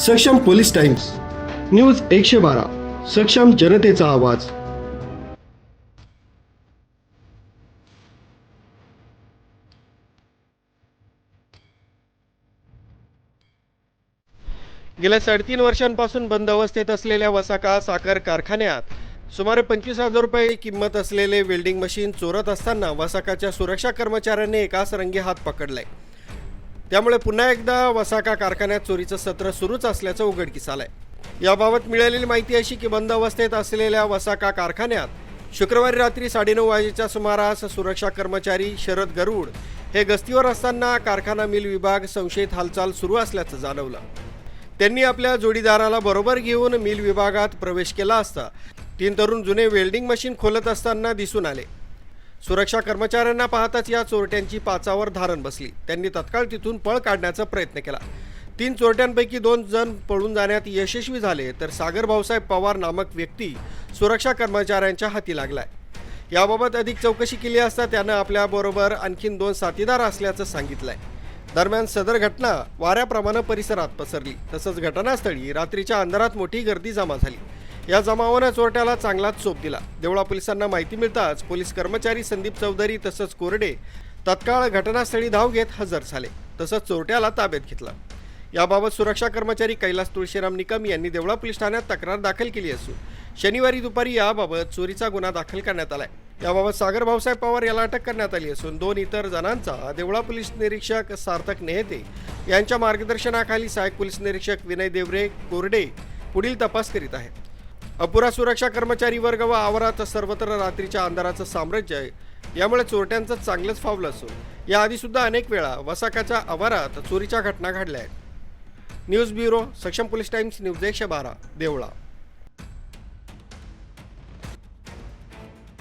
सक्षम police times news 112 सक्षम जनतेचा आवाज। गेल्या 3.5 वर्षांपासून बंद अवस्थेत असलेल्या वसाका साखर कारखान्यात सुमारे 25,000 रुपये किंमत असलेले वेल्डिंग मशीन चोरत असताना वसाकाच्या सुरक्षा कर्मचाऱ्यांनी एकाच रंगे हात पकडलाय। त्यामुळे पुन्हा एकदा वसाका कारखान्यात चोरीचं सत्र सुरूच असल्याचं उघडकीस आलंय। याबाबत मिळालेली माहिती अशी की बंद अवस्थेत असलेल्या वसाका कारखान्यात शुक्रवारी रात्री 9:30 वाजेच्या सुमारास सुरक्षा कर्मचारी शरद गरुड हे गस्तीवर असताना कारखाना मिल विभाग संशयित हालचाल सुरू असल्याचं जाणवलं। त्यांनी आपल्या जोडीदाराला बरोबर घेऊन मिल विभागात प्रवेश केला असता 3 तरुण जुने वेल्डिंग मशीन खोलत असताना दिसून आले। सुरक्षा कर्मचाऱ्यांना पाहताच या चोरट्यांची पाचावर धारण बसली। त्यांनी तत्काळ तिथून पळ काढण्याचा प्रयत्न केला। 3 चोरट्यांपैकी 2 जण पळून जाण्यात यशस्वी झाले, तर सागर भाऊसाहेब पवार नामक व्यक्ती सुरक्षा कर्मचाऱ्यांच्या हाती लागलाय। याबाबत अधिक चौकशी केली असता त्यानं आपल्याबरोबर आणखीन 2 साथीदार असल्याचं सांगितलंय। दरम्यान सदर घटना वाऱ्याप्रमाणे परिसरात पसरली। तसंच घटनास्थळी रात्रीच्या अंधारात मोठी गर्दी जमा झाली। या जमावानं चोरट्याला चांगलाच चोप दिला। देवळा पोलिसांना माहिती मिळताच पोलीस कर्मचारी संदीप चौधरी तसंच कोरडे तत्काळ घटनास्थळी धाव घेत हजर झाले, तसंच चोरट्याला ताब्यात घेतलं। याबाबत सुरक्षा कर्मचारी कैलास तुळशीराम निकम यांनी देवळा पोलीस ठाण्यात तक्रार दाखल केली असून शनिवारी दुपारी याबाबत चोरीचा गुन्हा दाखल करण्यात आलाय। याबाबत सागर भाऊसाहेब पवार याला अटक करण्यात आली असून 2 इतर जणांचा देवळा पोलीस निरीक्षक सार्थक नेहते यांच्या मार्गदर्शनाखाली सहाय्यक पोलीस निरीक्षक विनय देवरे कोरडे पुढील तपास करीत आहेत। अपुरा सुरक्षा कर्मचारी वर्ग व आवारात सर्वत्र रात्रीच्या अंधाराचं साम्राज्य आहे। यामुळे चोरट्यांचं चांगलंच फावलं असून याआधी सुद्धा अनेक वेळा वसाकाच्या आवारात चोरीच्या घटना घडल्या आहेत। न्यूज ब्युरो सक्षम पोलीस टाइम्स न्यूज 112 देवळा।